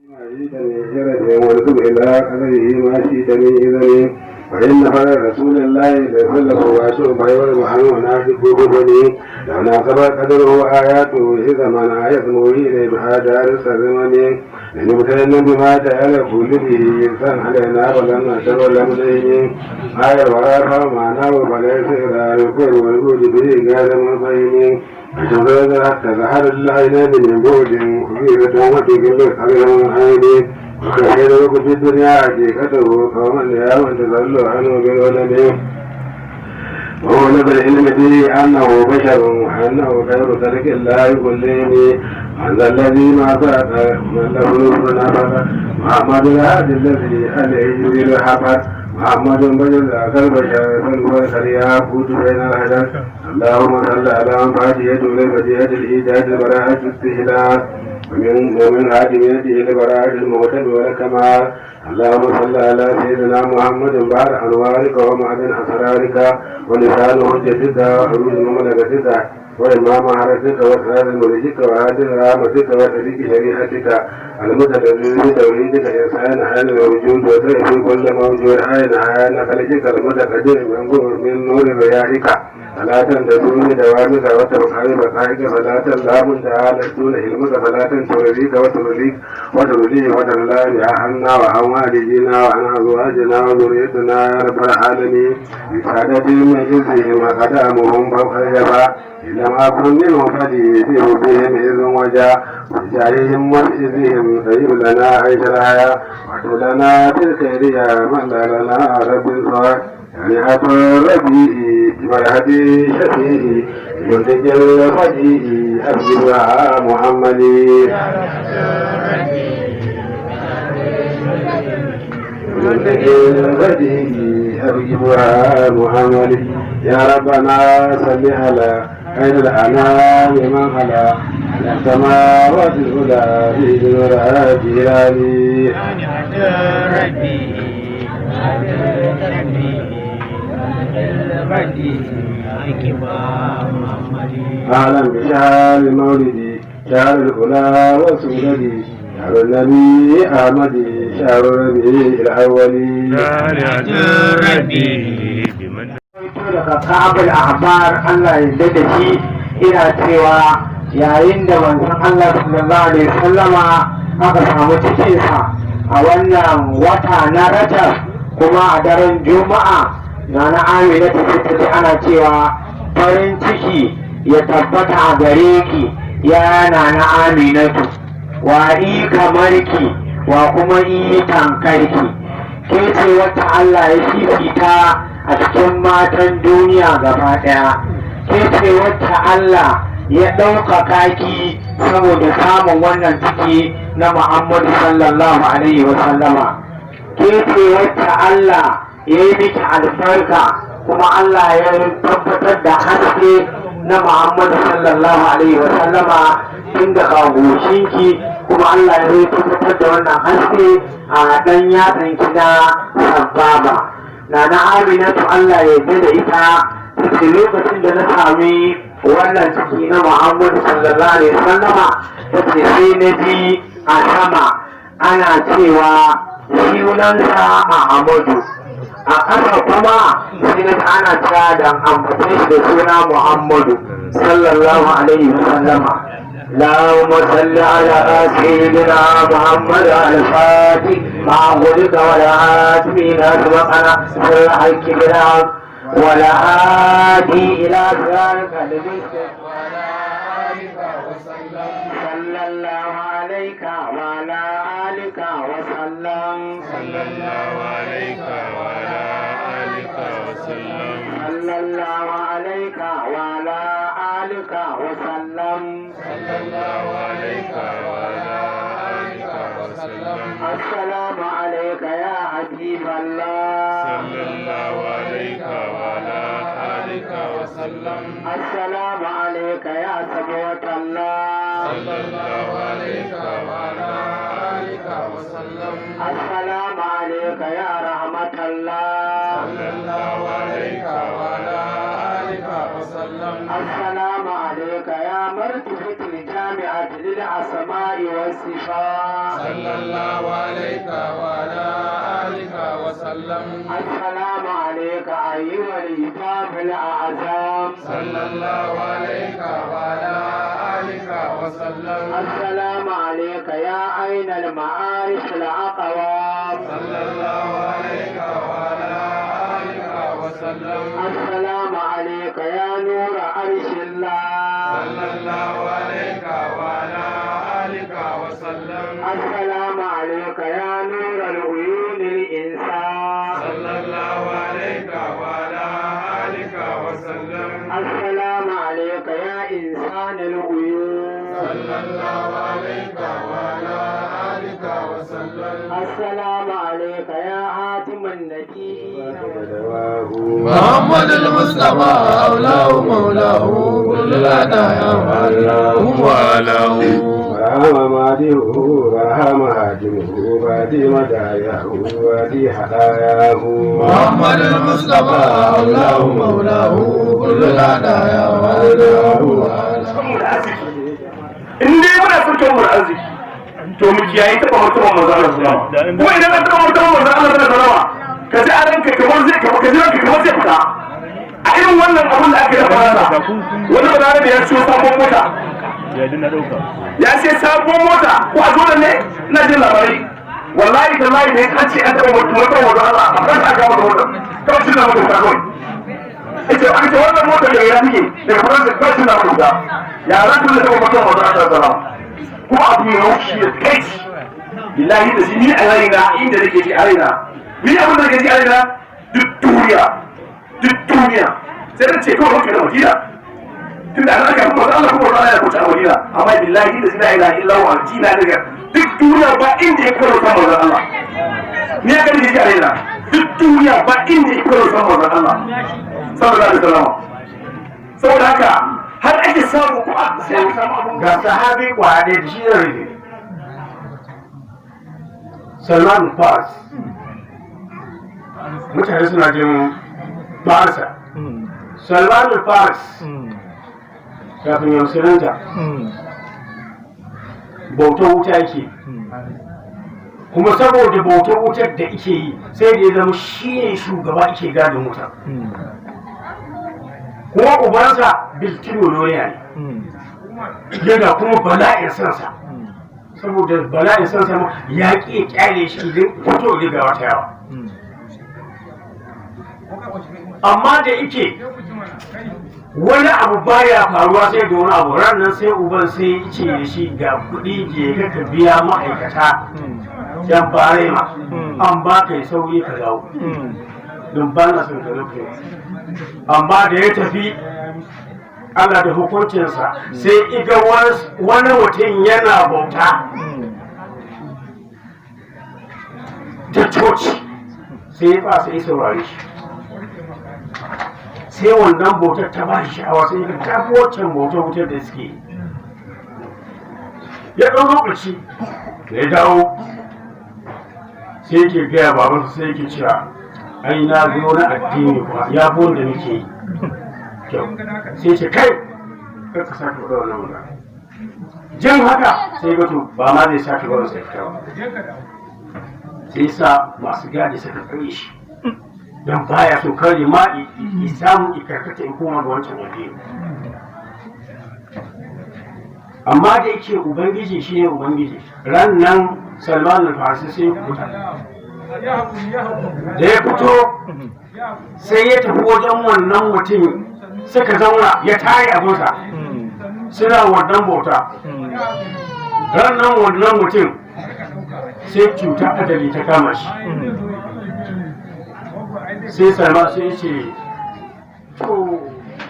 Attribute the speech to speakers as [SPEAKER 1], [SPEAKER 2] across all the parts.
[SPEAKER 1] وانظر إلى قدره ما شئت من إذن فإن فر رسول الله لسله وأشرب والمحن ونافق بدني لو ناسب قدره آياته إذا من يسمو إليه بحادار السرمني لنبتلن بما تعالى كل به إنسان علينا ولم نشر ولم نهي آية وراءها معناه فليس إلى الكل والجود به قال من فهمي فشغل حتى ظهر العينين من بعد وفيرة وتكل الحرم من عيني وكثير في الدنيا حقيقته قوما يوم تضل عنه بالعلم وهو نبى العلم به أنه بشر وأنه خير ترك الله كلهم هذا الذي ما فات من له نور نفق محمد الهادي الذي عليه يريد الحفظ محمد بجل كالبشر فالبشر يعبد بين الحجر اللهم صل على من فاتيته لفتية الإيجاد براءة الاستهلاك ومن هاتميته لبراءة المعتد والكمال اللهم صل على سيدنا محمد بعد أنوارك ومعدن أسرارك ولسان حجتك وعروج مملكتك وإمام حركتك وسرار ملكك وهادي رحمتك وطريق شريعتك المتدلل بتوحيدك إنسان حال الوجود وتأتي كل موجود عين خلقك المتقدم من نور رياحك فلا تنتظر دوامك وتبقى بقائك فلا تلام تعالى دون علمك فلا تنتظريك وترليه وترلا بها عنا وعن والدينا وعن أزواجنا وذريتنا يا رب العالمين بسعادتهم من جزهم وقدامهم فوق الجبا إنما أكن منهم فديهم بهم إذ وجاء وجعلهم وإذهم طيب لنا عيش الحياة واكتب لنا تلك الريا من لنا رب صالح يعني الربيع مرحبي شفيعي منتج الفجيء أبجبها محمدي منتج الفجيء أبجبها محمدي يا ربنا صل على خير الأنام من على السماوات العلى في نور جلالي أهلا بشهر المولد شهر الأولى والسودة شهر النبي أحمد شهر ربيع الأول
[SPEAKER 2] daga kabul ahbar Allah ya da shi ina cewa yayin da manzon Allah sallallahu alaihi wasallama aka samu cikinsa a wannan wata na Rajab kuma a daren Juma'a na Amina ta fitri ana cewa farin ciki ya tabbata a gare ki ya na Aminatu wa kamarki wa kuma tankarki ke ce wata Allah ya fifita a cikin matan duniya gaba ɗaya ke ce wacce Allah ya ɗaukaka ki saboda samun wannan ciki na Muhammadu sallallahu alaihi wa sallama ke ce wacce Allah ya yi miki albarka kuma Allah ya tabbatar da haske na Muhammadu sallallahu alaihi wa sallama tun daga goshinki kuma Allah ya tabbatar da wannan haske a ɗan yatsanki na sababa na Aminatu Allah ya yarda da ita take lokacin da na sami wannan ciki na Muhammadu sallallahu alaihi wasallama tace sai na ji a sama ana cewa sunansa Muhammadu a ƙasa kuma sai na ana cewa dan ambace shi da suna Muhammadu sallallahu alaihi wasallama اللهم صل على سيدنا محمد الفاتح مع غلق ولا آتمين سبقنا في الحق بالحق ولا آتي إلى ذلك المسك ولا آلك وسلم صلى الله عليك وعلى آلك وسلم صلى الله عليك وعلى آلك وسلم صلى الله عليك وعلى آلك وسلم صلى الله عليك وعلى آلك وسلم السلام عليك يا حبيب الله صلى الله عليك وعلى آلك وسلم السلام عليك يا سبوة الله صلى الله عليك وعلى آلك وسلم السلام عليك يا رحمة الله صلى الله عليك وعلى آلك وسلم السلام عليك يا مرتبة الجامعة للأسماء الأسماء والصفات
[SPEAKER 3] صلى الله عليك وعلى آلك وسلم.
[SPEAKER 2] السلام عليك أيها الإمام الأعظم
[SPEAKER 3] صلى الله عليك وعلى آلك وسلم.
[SPEAKER 2] السلام عليك يا عين المعارف الأقوام
[SPEAKER 3] صلى الله عليك وعلى آلك وسلم.
[SPEAKER 2] السلام عليك يا نور عرش الله
[SPEAKER 3] صلى الله عليك وعلى آلك وسلم.
[SPEAKER 2] السلام عليك يا نور العيون الإنسان
[SPEAKER 3] صلى الله عليك وعلى آلك وسلم.
[SPEAKER 2] السلام عليك يا إنسان العيون
[SPEAKER 3] صلى الله عليك وعلى آلك وسلم.
[SPEAKER 2] السلام عليك يا حاتم النبيين
[SPEAKER 3] محمد المصطفى أولاه مولاه كل الهدايا والله وعلاه.
[SPEAKER 1] برهام ماديه برهام هاجمه بادي مداياه بادي حداياه
[SPEAKER 3] محمد المصطفى أولاه مولاه كل الهدايا والله وعلاه.
[SPEAKER 4] in dai muna son kan mun arziki to mu kiyaye taba mutumin manzo Allah sallallahu alaihi wasallam kuma idan ka taba mutumin manzo Allah sallallahu alaihi wasallam ka ji a ranka kamar zai fita a irin wannan abin da aka yi da faransa wani bazara da ya ciyo sabon mota ya ce sabon mota ko a zuwa ne ina jin labarai wallahi tallahi ne an ce an taba mutumin manzo Allah a kan aka gama da mota kawai shi na mutum ta kawai ita an ce wannan mota da ya rike daga faransa kawai shi na mutum ta ya ran da taba mutumin manzo Allah sallallahu alaihi wasallam ko abu ya wuce da kai billahi da shi ni a raina inda nake ji a raina ni abin da nake ji a raina duk duniya sai da ce kawai wakil da madina tunda an aka kuma Allah kuma Allah ya kuce a madina amma billahi da la ilaha illa huwa jina daga duk duniya ba inda ya karo san manzon Allah ni ya gani ji a raina duk duniya ba inda ya karo san manzon Allah sallallahu alaihi wasallam saboda haka har ake samu ko a samu
[SPEAKER 2] ga sahabi kwade da shi da rike Salman Fars mutane suna jin Farsa Salman Fars kafin ya musulunta bautar wuta yake kuma saboda bautar wutar da yake yi sai da ya zama shi ne shugaba yake gadin wuta kuma ubansa bilkinoloya ne yana kuma bala'in sansa saboda bala'in sansa ya ƙi ƙyale shi idan fito riga wata yawa amma da yake wani abu baya faruwa sai da wani abu ranar sai uban sai ce da shi ga kuɗi je ka biya ma'aikata yan bare ma an ba ka yi sauri ka dawo don ba na son ka nufi amma da ya tafi Allah da hukuncinsa sai iga wani mutum yana bauta da coci sai ya fasa yi saurari shi sai wannan bautar ta ba shi sha'awa sai ya tafi waccan wutar da suke ya ɗau lokaci da ya dawo sai yake gaya babansa sai yake cewa ai na zo na addini kuwa ya fi wanda muke yi kyau sai ce kai ka sake faɗa wannan magana jin haka sai gato ba ma zai sake barin sai fita ba sai sa masu gadi suka tsare shi don baya so kare ma i samu ikarkata in koma ga wancan addini amma da yake ubangiji shi ne ubangiji ran nan Salman al-Farisi sai fita da ya fito sai ya tafi wajen wannan mutum suka zauna ya tare abinsa suna wannan bauta rannan wannan mutum sai cuta adali ta kama shi sai Salman sai ce to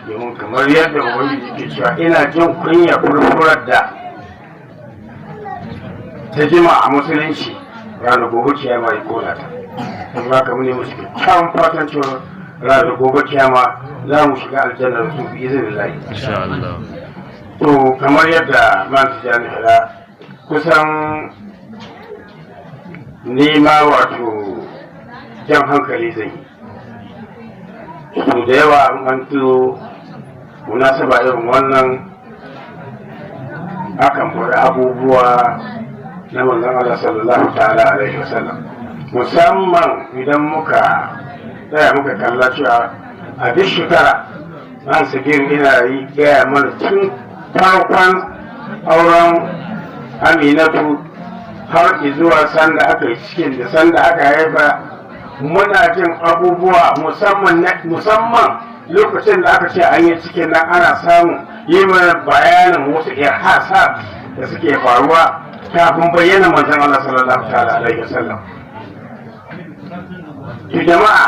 [SPEAKER 2] domin kamar yadda wani ke cewa ina jin kunya furfurar da ta jima a musulunci ranar gobe kiyama ya kona ta kuma ka mune musu kyan fatan cewa ranar gobe kiyama za mu shiga aljanna da su bi izinin layi to kamar yadda man tijani fada kusan nema wato jan hankali zai yi so da yawa an tuyo munasaba irin wannan
[SPEAKER 1] akan faɗi abubuwa na manzon Allah sallallahu ta'ala alaihi wasallam, musamman idan muka tsaya muka kalla cewa a duk shekara an sagir ina yi gaya mana tun farkon auren Aminatu har zuwa sanda aka yi cikin da sanda aka haifa, muna jin abubuwa musamman lokacin da aka ce an yi cikin nan ana samun yi mana bayanin wasu irhasa da suke faruwa kafin bayyana manzon Allah sallallahu alaihi wasallam. To jama'a,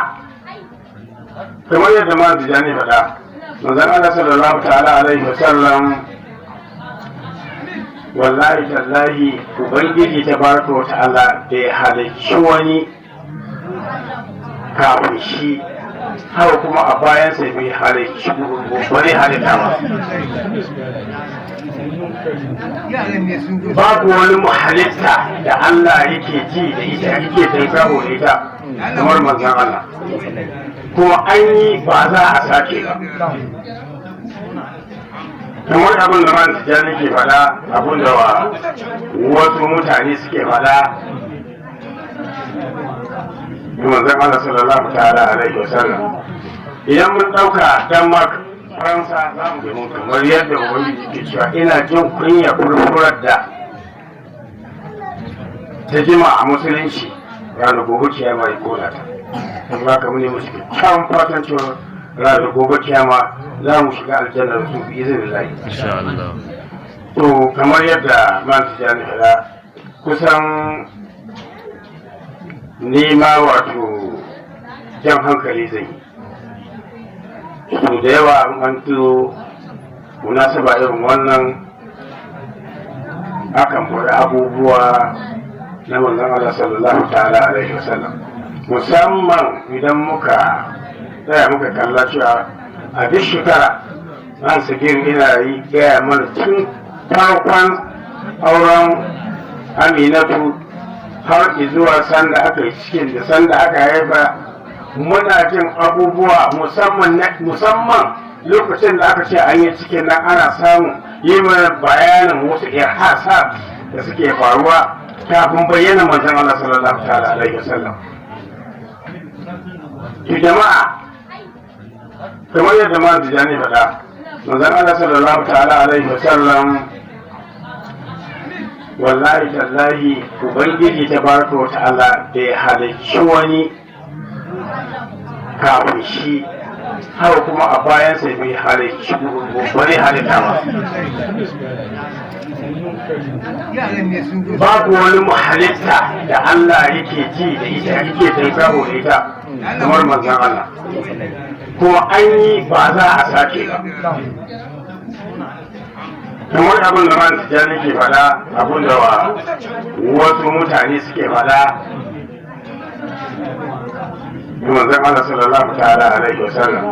[SPEAKER 1] kamar yadda ma Tijani faɗa, manzon Allah sallallahu alaihi wasallam wallahi tallahi ubangiji tabaraka wa ta'ala da ya halicci wani kafin shi, haka kuma a bayansa bai halicci wani halitta ba. Babu wani halitta da Allah yake ji da ita yake taimako da ita kamar manzon Allah, kuma an yi ba za a sake ba. Kamar abin da man Tijjani ke faɗa, abin da wasu mutane suke faɗa, manzon Allah sallallahu ta'ala alaihi wasallam. Idan mun ɗauka Denmark, Faransa, za mu gani kamar yadda Ubangiji ke cewa ina jin kunya furfurar da ta jima a musulunci ranar gobe kiyama ya kona ta. Kuma ka mune musu kyakkyawan fatan cewa ranar gobe kiyama za mu shiga aljanna da su bi izinin layi. To kamar yadda man Tijjani faɗa, kusan nema wato jan hankali zai yi. To da yawa an tuzo munasaba irin wannan akan faɗi abubuwa na manzon Allah sallallahu ta'ala alaihi wasallam, musamman idan muka tsaya muka kalla cewa a duk shekara an sagir ina yi gaya mana tun farkon auren Aminatu har zuwa sanda aka yi cikin da sanda aka haifa, muna jin abubuwa musamman lokacin da aka ce an yi cikin nan ana samun yi mana bayanin wasu irhasa da suke faruwa kafin bayyana manzon Allah sallallahu alaihi wasallam. To jama'a, kamar yadda ma Tijjani faɗa, manzon Allah sallallahu alaihi wasallam wallahi tallahi ubangiji tabaraka wa ta'ala da ya halicci wani kafin shi, haka kuma a bayansa bai halicci wani halitta ba. Babu wani halitta da Allah yake ji da ita yake taimako da ita kamar manzon Allah, kuma an yi ba za a sake ba. Kamar abin da man Tijjani ke faɗa, abin da wasu mutane suke faɗa, manzon Allah sallallahu ta'ala alaihi wasallam.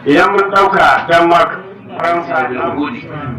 [SPEAKER 1] Idan mun ɗauka Denmark, Faransa,
[SPEAKER 3] بالعبود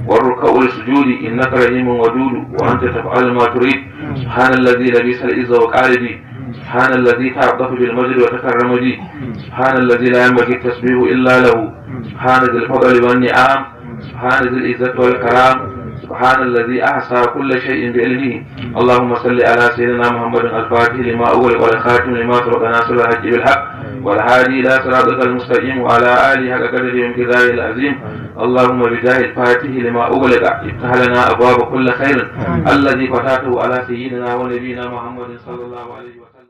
[SPEAKER 3] والركوع والسجود إنك رحيم ودود وأنت تفعل ما تريد. سبحان الذي لبس العز وقالدي، سبحان الذي تعطف بالمجد وتكرم دي، سبحان الذي لا ينبغي التسبيح إلا له، سبحان ذي الفضل والنعم، سبحان ذي العزة والكرام، سبحان الذي أحصى كل شيء بعلمه. اللهم صل على سيدنا محمد الفاتح لما أغلق والخاتم لما سبق ناصر الحق بالحق والهادي إلى صراطك المستقيم وعلى آله حق قدره وامتداره العظيم. اللهم بجاه الفاتح لما أغلق افتح لنا أبواب كل خير الذي فتحته على سيدنا ونبينا محمد صلى الله عليه وسلم.